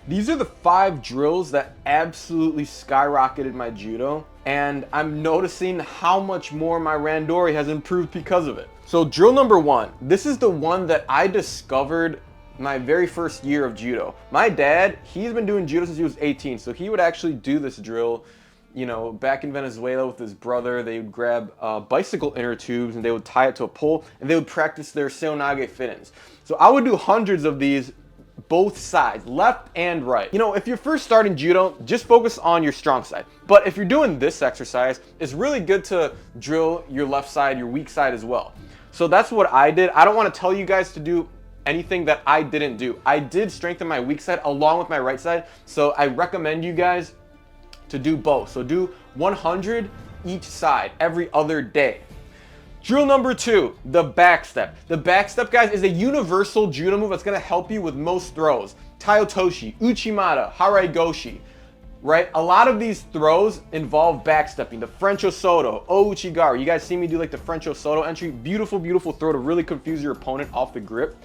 These are the 5 drills that absolutely skyrocketed my judo, and I'm noticing how much more my Randori has improved because of it. So drill number 1, this is the one that I discovered my very first year of judo. My dad, he's been doing judo since he was 18, so he would actually do this drill, you know, back in Venezuela with his brother. They would grab bicycle inner tubes and they would tie it to a pole and they would practice their seonage fit-ins. So I would do hundreds of these, both sides, left and right. You know, if you're first starting judo, just focus on your strong side. But if you're doing this exercise, it's really good to drill your left side, your weak side as well. So that's what I did. I don't want to tell you guys to do anything that I didn't do. I did strengthen my weak side along with my right side. So I recommend you guys to do both. So do 100 each side every other day. Drill number 2, the back step. The back step, guys, is a universal judo move that's gonna help you with most throws. Taiotoshi, uchimata, harai-goshi, right? A lot of these throws involve backstepping. The French Osoto, o-uchigaru. You guys see me do like the French Osoto entry. Beautiful, beautiful throw to really confuse your opponent off the grip.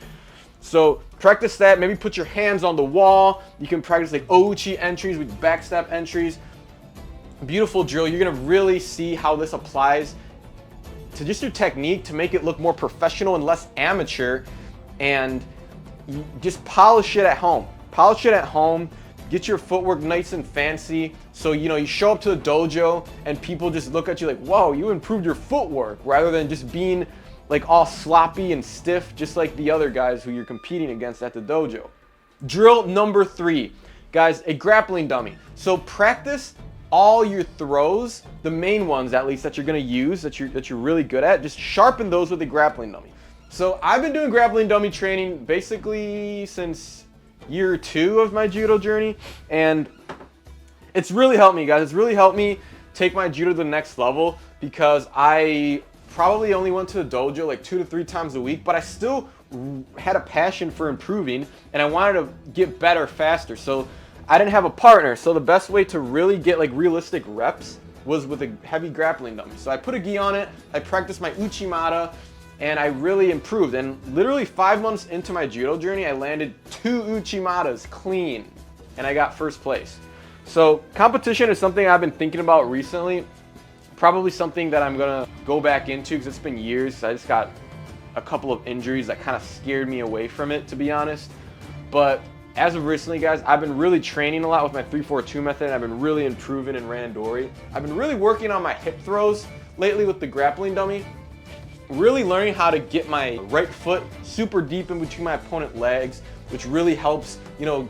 So practice that. Maybe put your hands on the wall. You can practice like o-uchi entries with backstep entries. Beautiful drill. You're gonna really see how this applies to just your technique to make it look more professional and less amateur, and you just polish it at home. Polish it at home. Get your footwork nice and fancy. So, you know, you show up to the dojo and people just look at you like, whoa, you improved your footwork, rather than just being like all sloppy and stiff, just like the other guys who you're competing against at the dojo. Drill number 3, guys, a grappling dummy. So practice all your throws, the main ones at least that you're gonna use, that you're really good at. Just sharpen those with a grappling dummy. So I've been doing grappling dummy training basically since year 2 of my judo journey, and it's really helped me, guys. It's really helped me take my judo to the next level, because I probably only went to the dojo like 2 to 3 times a week, but I still had a passion for improving and I wanted to get better faster. So I didn't have a partner, so the best way to really get like realistic reps was with a heavy grappling dummy. So I put a gi on it, I practiced my uchimata, and I really improved. And literally 5 months into my judo journey, I landed 2 uchimatas clean, and I got first place. So competition is something I've been thinking about recently. Probably something that I'm gonna go back into, because it's been years. I just got a couple of injuries that kind of scared me away from it, to be honest. But as of recently, guys, I've been really training a lot with my 3-4-2 method, and I've been really improving in Randori. I've been really working on my hip throws lately with the grappling dummy. Really learning how to get my right foot super deep in between my opponent's legs, which really helps, you know,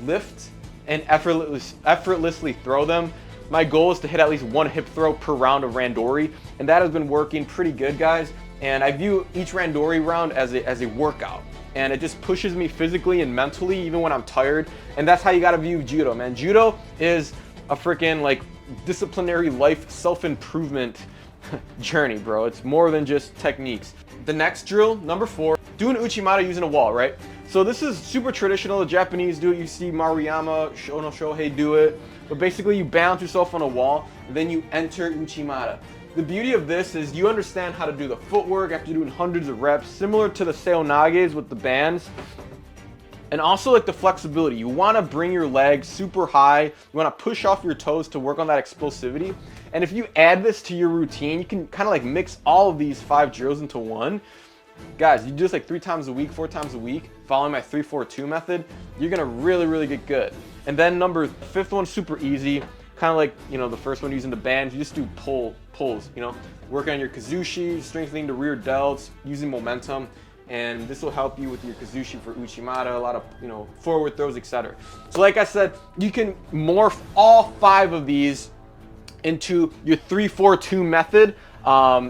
lift and effortlessly throw them. My goal is to hit at least 1 hip throw per round of Randori, and that has been working pretty good, guys. And I view each Randori round as a workout. And it just pushes me physically and mentally, even when I'm tired. And that's how you gotta view judo, man. Judo is a freaking like disciplinary life self-improvement journey, bro. It's more than just techniques. The next drill, number 4, do an uchimata using a wall, right? So this is super traditional. The Japanese do it. You see Maruyama, Shono Shohei do it. But basically you balance yourself on a wall, and then you enter uchimata. The beauty of this is you understand how to do the footwork after doing hundreds of reps, similar to the seonages with the bands. And also like the flexibility. You want to bring your legs super high. You want to push off your toes to work on that explosivity. And if you add this to your routine, you can kind of like mix all of these 5 drills into one. Guys, you do this like 3 times a week, 4 times a week, following my 3-4-2 method, you're going to really, really get good. And then number 5th one, super easy. Kind of like, you know, the first one using the bands, you just do pulls, you know, work on your kazushi, strengthening the rear delts, using momentum, and this will help you with your kazushi for uchimata, a lot of, you know, forward throws, etc. So like I said, you can morph all 5 of these into your 3-4-2 method.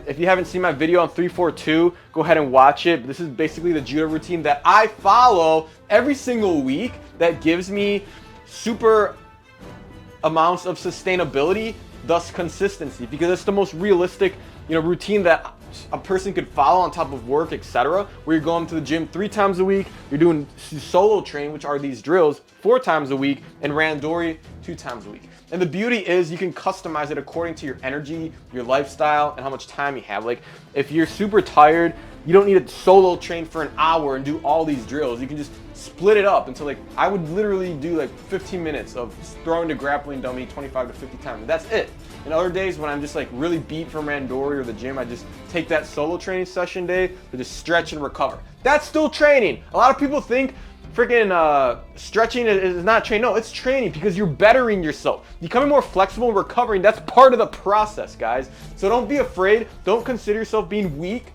If you haven't seen my video on 3-4-2, go ahead and watch it. This is basically the judo routine that I follow every single week that gives me super amounts of sustainability, thus consistency, because it's the most realistic, you know, routine that a person could follow on top of work, etc. Where you're going to the gym 3 times a week, you're doing solo train, which are these drills, 4 times a week, and Randori 2 times a week. And the beauty is you can customize it according to your energy, your lifestyle, and how much time you have. Like if you're super tired, you don't need to solo train for an hour and do all these drills. You can just split it up into like, I would literally do like 15 minutes of throwing the grappling dummy 25 to 50 times. That's it. And other days when I'm just like really beat from Randori or the gym, I just take that solo training session day to just stretch and recover. That's still training. A lot of people think freaking stretching is not training. No, it's training because you're bettering yourself. Becoming more flexible and recovering, that's part of the process, guys. So don't be afraid. Don't consider yourself being weak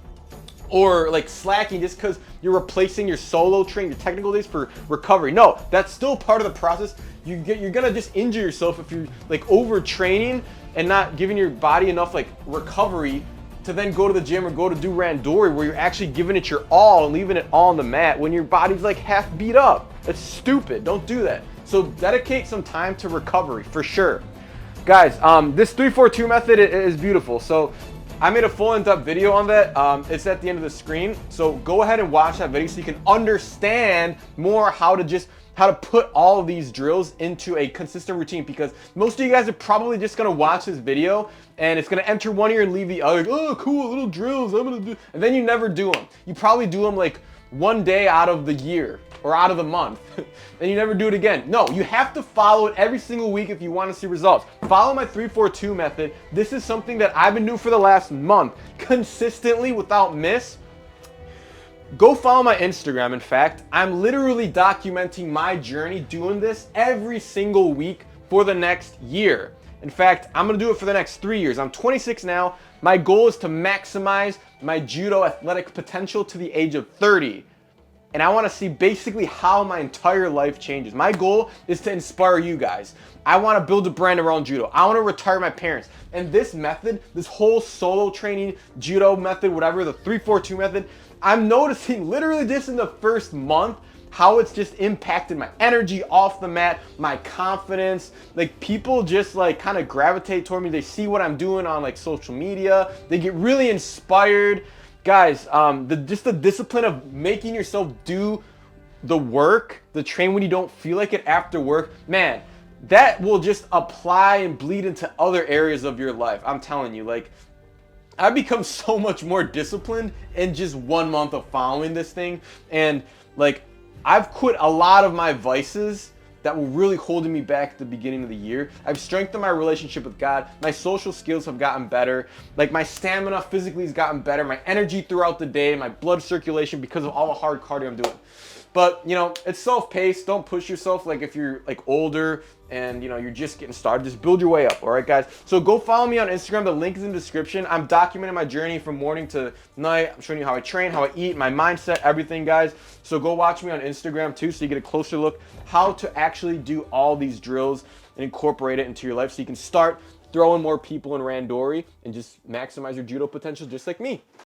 or like slacking just because you're replacing your solo training, your technical days for recovery. No, that's still part of the process. You're gonna just injure yourself if you're like overtraining and not giving your body enough like recovery to then go to the gym or go to do Randori where you're actually giving it your all and leaving it all on the mat when your body's like half beat up. That's stupid. Don't do that. So dedicate some time to recovery for sure. Guys, this 3-4-2 method is beautiful. So I made a full in-depth video on that. It's at the end of the screen. So go ahead and watch that video so you can understand more how to put all of these drills into a consistent routine, because most of you guys are probably just gonna watch this video and it's gonna enter one ear and leave the other. Like, oh, cool, little drills, I'm gonna do, and then you never do them. You probably do them like one day out of the year or out of the month, and you never do it again. No, you have to follow it every single week if you want to see results. Follow my 3-4-2 method. This is something that I've been doing for the last month, consistently without miss. Go follow my Instagram. In fact, I'm literally documenting my journey doing this every single week for the next year. In fact, I'm gonna do it for the next 3 years. I'm 26 now. My goal is to maximize my judo athletic potential to the age of 30. And I wanna see basically how my entire life changes. My goal is to inspire you guys. I wanna build a brand around judo. I wanna retire my parents. And this method, this whole solo training judo method, whatever, the 3-4-2 method, I'm noticing literally just in the first month how it's just impacted my energy off the mat, my confidence. Like people just like kind of gravitate toward me. They see what I'm doing on like social media. They get really inspired. Guys, just the discipline of making yourself do the work, the train when you don't feel like it after work, man, that will just apply and bleed into other areas of your life. I'm telling you, like, I've become so much more disciplined in just 1 month of following this thing. And like, I've quit a lot of my vices that were really holding me back at the beginning of the year. I've strengthened my relationship with God. My social skills have gotten better. Like my stamina physically has gotten better. My energy throughout the day, my blood circulation because of all the hard cardio I'm doing. But you know, it's self-paced. Don't push yourself. Like if you're like older and you know you're just getting started, just build your way up. All right, guys. So go follow me on Instagram. The link is in the description. I'm documenting my journey from morning to night. I'm showing you how I train, how I eat, my mindset, everything, guys. So go watch me on Instagram too, so you get a closer look how to actually do all these drills and incorporate it into your life, so you can start throwing more people in Randori and just maximize your judo potential, just like me.